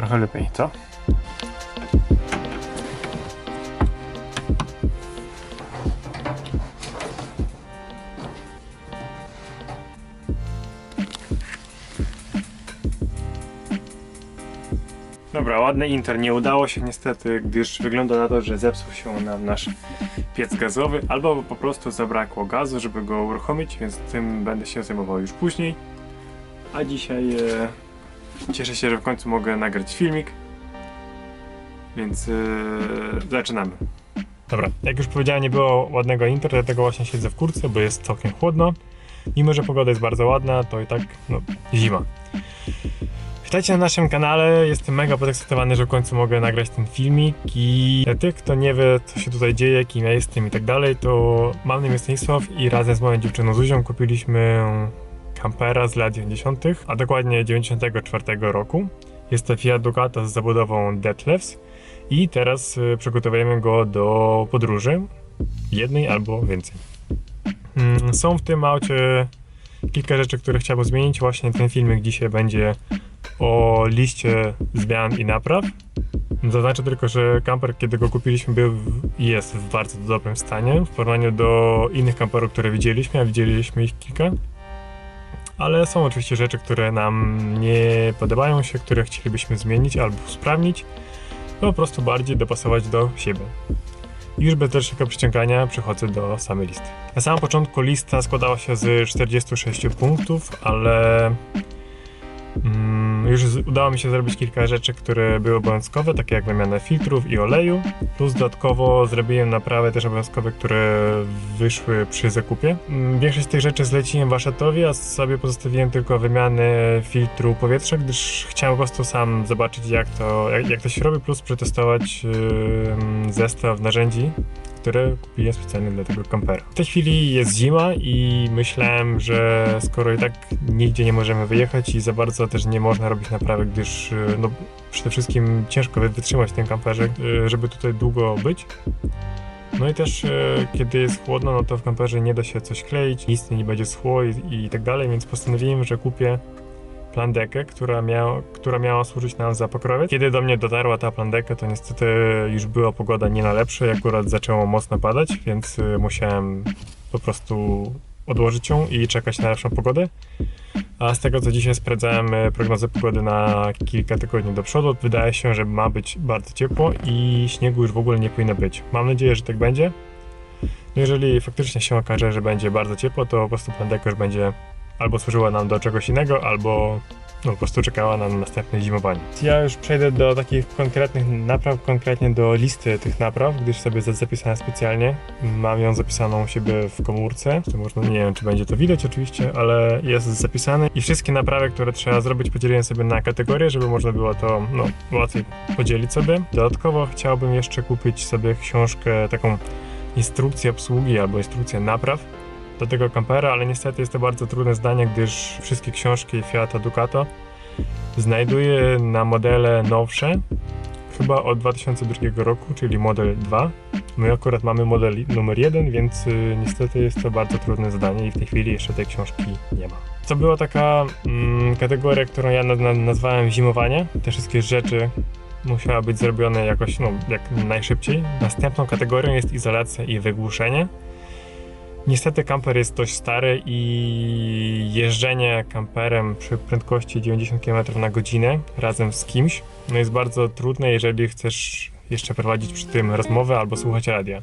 trochę lepiej, co? Dobra, ładny Inter. Nie udało się niestety, gdyż wygląda na to, że zepsuł się nam nasz piec gazowy, albo po prostu zabrakło gazu, żeby go uruchomić, więc tym będę się zajmował już później. A dzisiaj cieszę się, że w końcu mogę nagrać filmik, więc zaczynamy. Dobra, jak już powiedziałem, nie było ładnego Inter, dlatego właśnie siedzę w kurtce, bo jest całkiem chłodno. Mimo że pogoda jest bardzo ładna, to i tak zima. Witajcie na naszym kanale, jestem mega podekscytowany, że w końcu mogę nagrać ten filmik i dla tych, kto nie wie, co się tutaj dzieje, kim ja jestem i tak dalej, to mam na imię Stanisław i razem z moją dziewczyną Zuzią kupiliśmy kampera z lat 90., a dokładnie 94 roku. Jest to Fiat Ducato z zabudową Detlefs i teraz przygotowujemy go do podróży, jednej albo więcej. Są w tym aucie kilka rzeczy, które chciałbym zmienić. Właśnie ten filmik dzisiaj będzie o liście zmian i napraw. Zaznaczę tylko, że kamper, kiedy go kupiliśmy, jest w bardzo dobrym stanie w porównaniu do innych kamperów, które widzieliśmy, a widzieliśmy ich kilka. Ale są oczywiście rzeczy, które nam nie podobają się, które chcielibyśmy zmienić albo usprawnić, po prostu bardziej dopasować do siebie. Już bez dalszego przyciągania przechodzę do samej listy. Na samym początku lista składała się z 46 punktów, ale już udało mi się zrobić kilka rzeczy, które były obowiązkowe, takie jak wymiana filtrów i oleju, plus dodatkowo zrobiłem naprawy też obowiązkowe, które wyszły przy zakupie. Większość z tych rzeczy zleciłem warsztatowi, a sobie pozostawiłem tylko wymianę filtru powietrza, gdyż chciałem po prostu sam zobaczyć jak to się robi, plus przetestować zestaw narzędzi, które kupiłem specjalnie dla tego kampera. W tej chwili jest zima i myślałem, że skoro i tak nigdzie nie możemy wyjechać i za bardzo też nie można robić naprawy, gdyż przede wszystkim ciężko wytrzymać w tym kamperze, żeby tutaj długo być. No i też kiedy jest chłodno, no to w kamperze nie da się coś kleić, nic nie będzie schło i tak dalej, więc postanowiłem, że kupię plandekę, która miała służyć nam za pokrowiec. Kiedy do mnie dotarła ta plandeka, to niestety już była pogoda nie na lepsze, akurat zaczęło mocno padać, więc musiałem po prostu odłożyć ją i czekać na lepszą pogodę. A z tego, co dzisiaj sprawdzałem prognozę pogody na kilka tygodni do przodu, wydaje się, że ma być bardzo ciepło i śniegu już w ogóle nie powinno być. Mam nadzieję, że tak będzie. No jeżeli faktycznie się okaże, że będzie bardzo ciepło, to po prostu plandeka już będzie albo służyła nam do czegoś innego, albo po prostu czekała na następne zimowanie. Ja już przejdę do takich konkretnych napraw, konkretnie do listy tych napraw, gdyż sobie zapisałem specjalnie. Mam ją zapisaną u siebie w komórce. Można, nie wiem, czy będzie to widać oczywiście, ale jest zapisane i wszystkie naprawy, które trzeba zrobić, podzieliłem sobie na kategorie, żeby można było to łatwiej podzielić sobie. Dodatkowo chciałbym jeszcze kupić sobie książkę, taką instrukcję obsługi albo instrukcję napraw do tego kampera, ale niestety jest to bardzo trudne zadanie, gdyż wszystkie książki Fiata Ducato znajduję na modele nowsze, chyba od 2002 roku, czyli model 2. My akurat mamy model numer 1, więc niestety jest to bardzo trudne zadanie i w tej chwili jeszcze tej książki nie ma. To była taka kategoria, którą ja nazwałem zimowanie. Te wszystkie rzeczy musiały być zrobione jakoś, jak najszybciej. Następną kategorią jest izolacja i wygłuszenie. Niestety kamper jest dość stary i jeżdżenie kamperem przy prędkości 90 km na godzinę razem z kimś jest bardzo trudne, jeżeli chcesz jeszcze prowadzić przy tym rozmowę albo słuchać radia.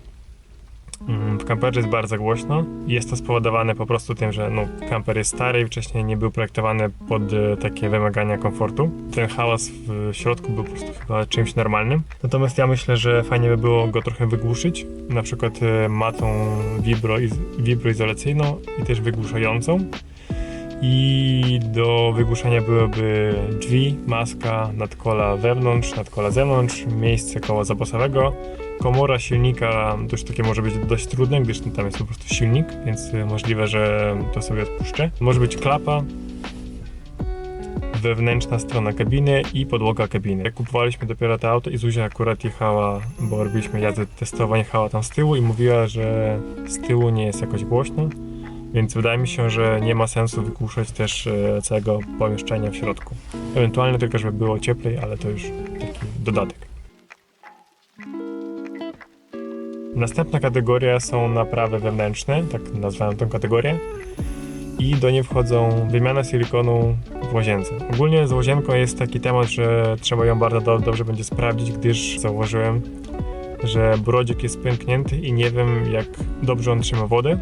W kamperze jest bardzo głośno i jest to spowodowane po prostu tym, że kamper jest stary i wcześniej nie był projektowany pod takie wymagania komfortu. Ten hałas w środku był po prostu chyba czymś normalnym. Natomiast ja myślę, że fajnie by było go trochę wygłuszyć, na przykład matą wibroizolacyjną i też wygłuszającą. I do wygłuszenia byłyby drzwi, maska, nadkola wewnątrz, nadkola zewnątrz, miejsce koła zapasowego. Komora silnika to już takie może być dość trudne, gdyż tam jest po prostu silnik, więc możliwe, że to sobie odpuszczę. Może być klapa, wewnętrzna strona kabiny i podłoga kabiny. Jak kupowaliśmy dopiero to auto i Zuzia akurat jechała, bo robiliśmy jazdę testowań, jechała tam z tyłu i mówiła, że z tyłu nie jest jakoś głośno. Więc wydaje mi się, że nie ma sensu wygłuszać też całego pomieszczenia w środku. Ewentualnie tylko, żeby było cieplej, ale to już taki dodatek. Następna kategoria są naprawy wewnętrzne, tak nazwałem tę kategorię. I do niej wchodzą wymiana silikonu w łazience. Ogólnie z łazienką jest taki temat, że trzeba ją bardzo dobrze będzie sprawdzić, gdyż zauważyłem, że brodzik jest pęknięty i nie wiem, jak dobrze on trzyma wodę.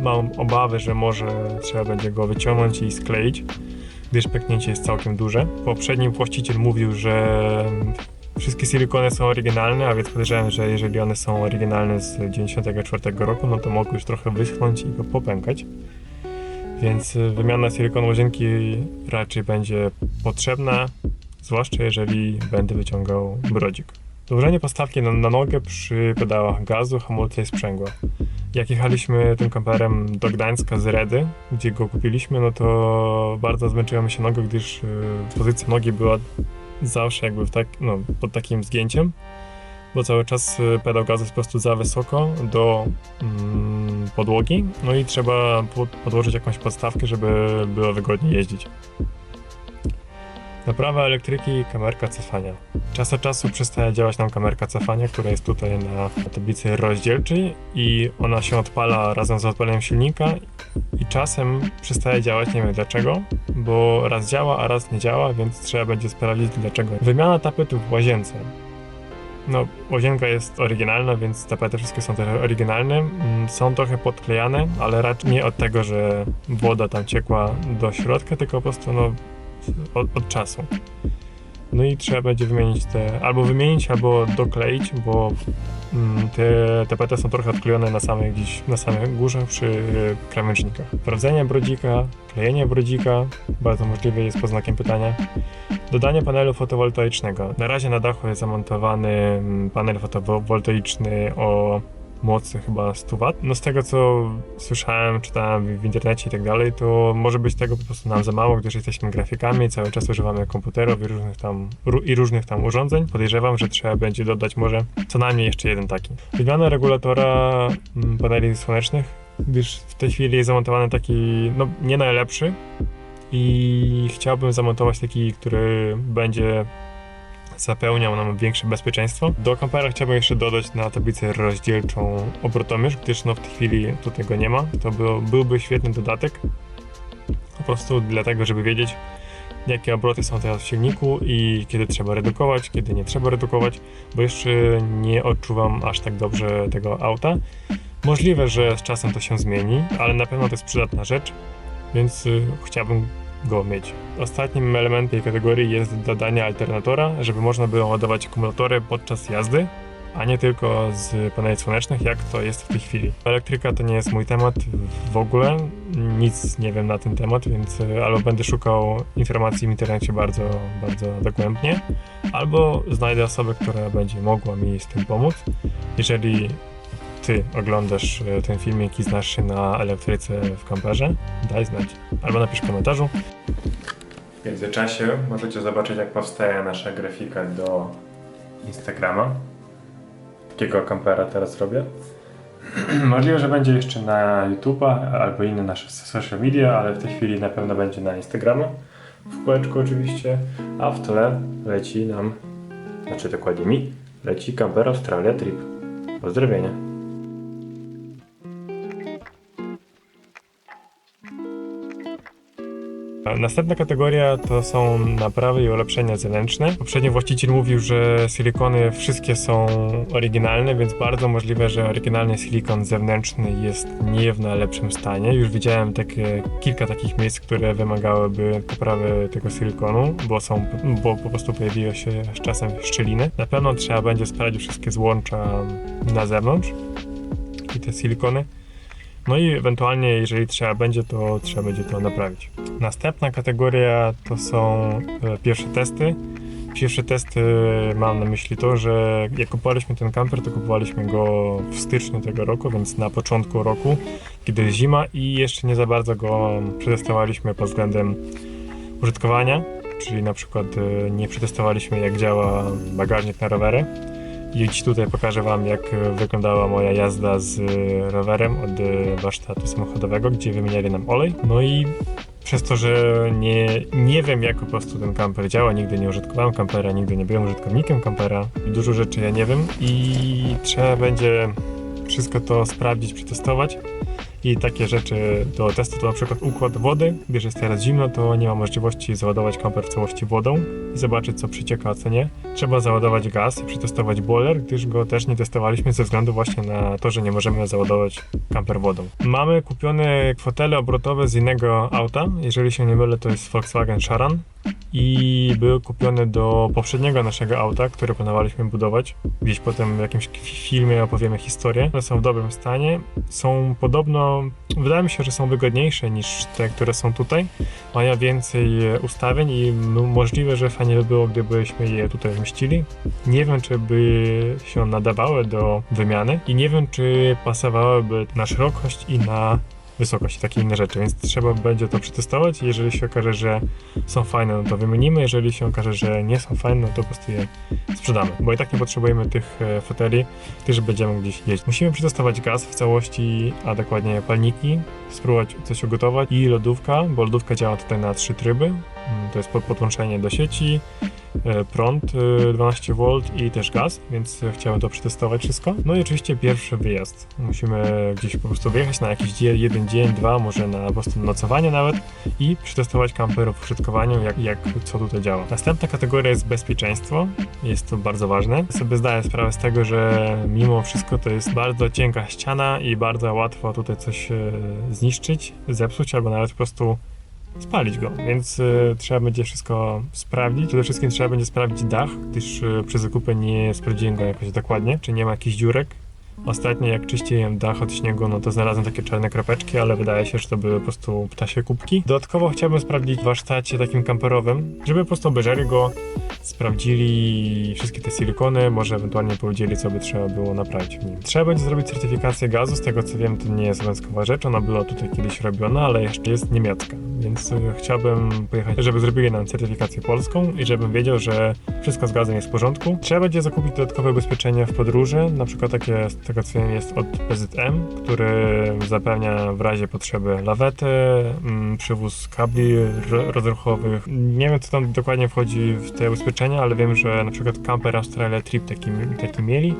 Mam obawy, że może trzeba będzie go wyciągnąć i skleić, gdyż pęknięcie jest całkiem duże. Poprzedni właściciel mówił, że wszystkie silikony są oryginalne, a więc podejrzewam, że jeżeli one są oryginalne z 1994 roku, no to mogły już trochę wyschnąć i go popękać. Więc wymiana silikonu łazienki raczej będzie potrzebna, zwłaszcza jeżeli będę wyciągał brodzik. Dołożenie podstawki na nogę przy pedałach gazu, hamulca i sprzęgła. Jak jechaliśmy tym kamperem do Gdańska z Redy, gdzie go kupiliśmy, no to bardzo zmęczyła mi się noga, gdyż pozycja nogi była zawsze jakby pod takim zgięciem, bo cały czas pedał gazu jest po prostu za wysoko do podłogi, no i trzeba podłożyć jakąś podstawkę, żeby było wygodnie jeździć. Naprawa elektryki i kamerka cofania. Czas od czasu przestaje działać nam kamerka cofania, która jest tutaj na tablicy rozdzielczej i ona się odpala razem z odpaleniem silnika i czasem przestaje działać, nie wiem dlaczego, bo raz działa, a raz nie działa, więc trzeba będzie sprawdzić dlaczego. Wymiana tapetów w łazience. No, łazienka jest oryginalna, więc tapety wszystkie są też oryginalne. Są trochę podklejane, ale raczej nie od tego, że woda tam ciekła do środka, tylko po prostu od czasu. No i trzeba będzie wymienić albo dokleić, bo te tapety są trochę odklejone na samej górze przy krawężnikach. Sprawdzenie brodzika, klejenie brodzika, bardzo możliwe jest pod znakiem pytania. Dodanie panelu fotowoltaicznego. Na razie na dachu jest zamontowany panel fotowoltaiczny o mocy chyba 100 W. No z tego co słyszałem, czytałem w internecie i tak dalej, to może być tego po prostu nam za mało, gdyż jesteśmy grafikami, cały czas używamy komputerów i różnych tam urządzeń. Podejrzewam, że trzeba będzie dodać może co najmniej jeszcze jeden taki. Wymiana regulatora paneli słonecznych, gdyż w tej chwili jest zamontowany taki, nie najlepszy i chciałbym zamontować taki, który będzie zapełniał nam większe bezpieczeństwo. Do kampera chciałbym jeszcze dodać na tablicę rozdzielczą obrotomierz, gdyż w tej chwili tu tego nie ma. To byłby świetny dodatek. Po prostu dlatego, żeby wiedzieć, jakie obroty są teraz w silniku i kiedy trzeba redukować, kiedy nie trzeba redukować, bo jeszcze nie odczuwam aż tak dobrze tego auta. Możliwe, że z czasem to się zmieni, ale na pewno to jest przydatna rzecz, więc chciałbym go mieć. Ostatnim elementem tej kategorii jest dodanie alternatora, żeby można było ładować akumulatory podczas jazdy, a nie tylko z paneli słonecznych, jak to jest w tej chwili. Elektryka to nie jest mój temat w ogóle, nic nie wiem na ten temat, więc albo będę szukał informacji w internecie bardzo, bardzo dogłębnie, albo znajdę osobę, która będzie mogła mi z tym pomóc. Jeżeli Ty oglądasz ten filmik i znasz się na elektryce w kamperze, daj znać. Albo napisz w komentarzu. W międzyczasie możecie zobaczyć, jak powstaje nasza grafika do Instagrama. Takiego kampera teraz robię. Możliwe, że będzie jeszcze na YouTube'a albo inne nasze social media, ale w tej chwili na pewno będzie na Instagrama. W kółeczku oczywiście, a w tle leci nam, dokładnie mi, leci Camper Australia Trip. Pozdrowienia. Następna kategoria to są naprawy i ulepszenia zewnętrzne. Poprzedni właściciel mówił, że silikony wszystkie są oryginalne, więc bardzo możliwe, że oryginalny silikon zewnętrzny jest nie w najlepszym stanie. Już widziałem kilka takich miejsc, które wymagałyby poprawy tego silikonu, bo po prostu pojawiły się z czasem szczeliny. Na pewno trzeba będzie sprawdzić wszystkie złącza na zewnątrz i te silikony. No i ewentualnie, jeżeli trzeba będzie, to trzeba będzie to naprawić. Następna kategoria to są pierwsze testy. Pierwsze testy mam na myśli to, że jak kupowaliśmy ten kamper, to kupowaliśmy go w styczniu tego roku, więc na początku roku, kiedy jest zima i jeszcze nie za bardzo go przetestowaliśmy pod względem użytkowania, czyli na przykład nie przetestowaliśmy, jak działa bagażnik na rowery. I tutaj pokażę wam, jak wyglądała moja jazda z rowerem od warsztatu samochodowego, gdzie wymieniali nam olej. No i przez to, że nie wiem, jak po prostu ten kamper działa, nigdy nie użytkowałem kampera, nigdy nie byłem użytkownikiem kampera, dużo rzeczy ja nie wiem i trzeba będzie wszystko to sprawdzić, przetestować. I takie rzeczy do testu to na przykład układ wody, gdyż jest teraz zimno, to nie ma możliwości załadować kamper w całości wodą i zobaczyć, co przycieka, a co nie. Trzeba załadować gaz i przetestować boiler, gdyż go też nie testowaliśmy ze względu właśnie na to, że nie możemy załadować kamper wodą. Mamy kupione fotele obrotowe z innego auta, jeżeli się nie mylę, to jest Volkswagen Charan i były kupione do poprzedniego naszego auta, które planowaliśmy budować. Gdzieś potem w jakimś filmie opowiemy historię. One są w dobrym stanie, są podobno, wydaje mi się, że są wygodniejsze niż te, które są tutaj. Mają więcej ustawień i możliwe, że fajnie by było, gdybyśmy je tutaj zmieścili. Nie wiem, czy by się nadawały do wymiany i nie wiem, czy pasowałyby na szerokość i na wysokość i takie inne rzeczy, więc trzeba będzie to przetestować. Jeżeli się okaże, że są fajne, no to wymienimy. Jeżeli się okaże, że nie są fajne, no to po prostu je sprzedamy, bo i tak nie potrzebujemy tych foteli, że będziemy gdzieś jeździć. Musimy przetestować gaz w całości, a dokładnie palniki, spróbować coś ugotować i lodówka, bo lodówka działa tutaj na 3 tryby. To jest podłączenie do sieci, prąd 12V i też gaz, więc chciałem to przetestować wszystko. No i oczywiście pierwszy wyjazd. Musimy gdzieś po prostu wyjechać na jakiś jeden dzień, dwa, może na po prostu nocowanie nawet i przetestować kamper w użytkowaniu, co tutaj działa. Następna kategoria jest bezpieczeństwo. Jest to bardzo ważne. Sobie zdaję sprawę z tego, że mimo wszystko to jest bardzo cienka ściana i bardzo łatwo tutaj coś zniszczyć, zepsuć albo nawet po prostu spalić go, więc trzeba będzie wszystko sprawdzić. Przede wszystkim trzeba będzie sprawdzić dach, gdyż przy zakupie nie sprawdziłem go jakoś dokładnie, czy nie ma jakichś dziurek. Ostatnio jak czyściłem dach od śniegu, no to znalazłem takie czarne kropeczki, ale wydaje się, że to były po prostu ptasie kubki. Dodatkowo chciałbym sprawdzić w warsztacie takim kamperowym, żeby po prostu obejrzeli go, sprawdzili wszystkie te silikony, może ewentualnie powiedzieli, co by trzeba było naprawić w nim. Trzeba będzie zrobić certyfikację gazu, z tego co wiem, to nie jest obowiązkowa rzecz, ona była tutaj kiedyś robiona, ale jeszcze jest niemiecka, więc chciałbym pojechać, żeby zrobili nam certyfikację polską i żebym wiedział, że wszystko z gazem jest w porządku. Trzeba będzie zakupić dodatkowe ubezpieczenie w podróży, na przykład takie, z tego co wiem, jest od PZM, który zapewnia w razie potrzeby lawety, przywóz kabli rozruchowych. Nie wiem, co tam dokładnie wchodzi w te ubezpieczenia, ale wiem, że na przykład Camper Australia Trip taki mieli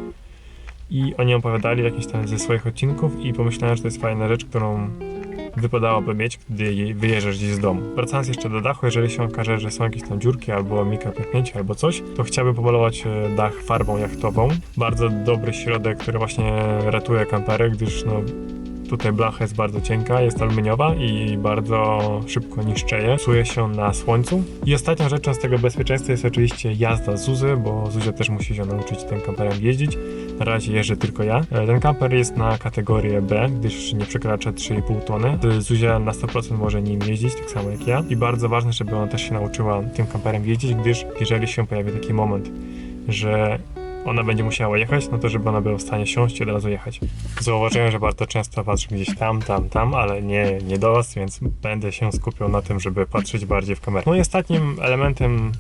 i oni opowiadali jakieś tam ze swoich odcinków i pomyślałem, że to jest fajna rzecz, którą wypadałoby mieć, gdy wyjeżdżasz gdzieś z domu. Wracając jeszcze do dachu, jeżeli się okaże, że są jakieś tam dziurki albo mikropęknięcia albo coś, to chciałbym pomalować dach farbą jachtową. Bardzo dobry środek, który właśnie ratuje kampery, gdyż no tutaj blacha jest bardzo cienka, jest aluminiowa i bardzo szybko niszczeje, psuje się na słońcu. I ostatnią rzeczą z tego bezpieczeństwa jest oczywiście jazda Zuzy, bo Zuzia też musi się nauczyć tym kamperem jeździć. Na razie jeżdżę tylko ja. Ten kamper jest na kategorię B, gdyż nie przekracza 3,5 tony. Zuzia na 100% może nim jeździć, tak samo jak ja. I bardzo ważne, żeby ona też się nauczyła tym kamperem jeździć, gdyż jeżeli się pojawi taki moment, że ona będzie musiała jechać, no to żeby ona była w stanie siąść i od razu jechać. Zauważyłem, że bardzo często patrzę gdzieś tam, ale nie do was, więc będę się skupiał na tym, żeby patrzeć bardziej w kamerę. No i ostatnim elementem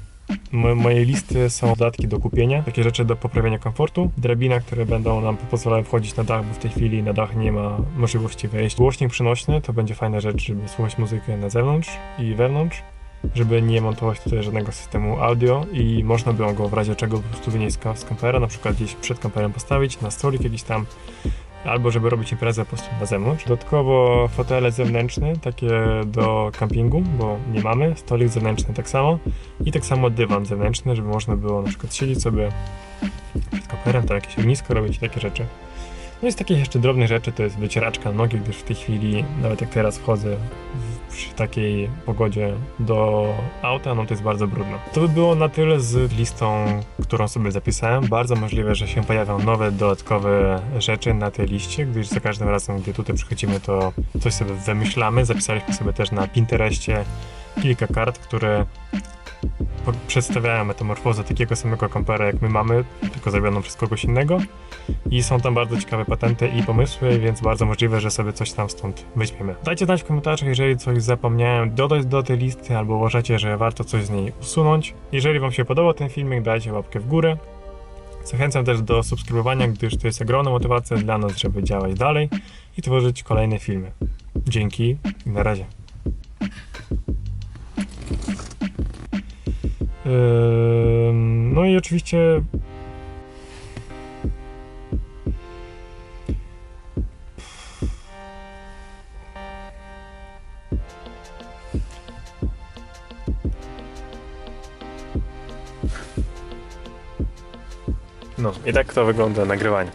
mojej listy są dodatki do kupienia, takie rzeczy do poprawienia komfortu, drabina, które będą nam pozwalały wchodzić na dach, bo w tej chwili na dach nie ma możliwości wejść. Głośnik przenośny to będzie fajna rzecz, żeby słuchać muzykę na zewnątrz i wewnątrz, żeby nie montować tutaj żadnego systemu audio i można było go w razie czego po prostu wynieść z kampera, na przykład gdzieś przed kamperem postawić, na stolik jakiś tam, albo żeby robić imprezę po prostu na zewnątrz. Dodatkowo fotele zewnętrzne, takie do campingu, bo nie mamy, stolik zewnętrzny tak samo i tak samo dywan zewnętrzny, żeby można było na przykład siedzieć sobie przed kamperem, tam jakieś ognisko robić i takie rzeczy. No i z takich jeszcze drobnych rzeczy to jest wycieraczka nogi, gdyż w tej chwili, nawet jak teraz wchodzę przy takiej pogodzie do auta, no to jest bardzo brudno. To by było na tyle z listą, którą sobie zapisałem. Bardzo możliwe, że się pojawią nowe, dodatkowe rzeczy na tej liście, gdyż za każdym razem, gdy tutaj przychodzimy, to coś sobie wymyślamy. Zapisaliśmy sobie też na Pinterestie kilka kart, które przedstawiają metamorfozę takiego samego kampera jak my mamy, tylko zrobioną przez kogoś innego i są tam bardzo ciekawe patenty i pomysły, więc bardzo możliwe, że sobie coś tam stąd weźmiemy. Dajcie znać w komentarzach, jeżeli coś zapomniałem dodać do tej listy albo uważacie, że warto coś z niej usunąć. Jeżeli wam się podobał ten filmik, dajcie łapkę w górę, Zachęcam też do subskrybowania, gdyż to jest ogromna motywacja dla nas, żeby działać dalej i tworzyć kolejne filmy. Dzięki i na razie. No i oczywiście no i tak to wygląda nagrywanie.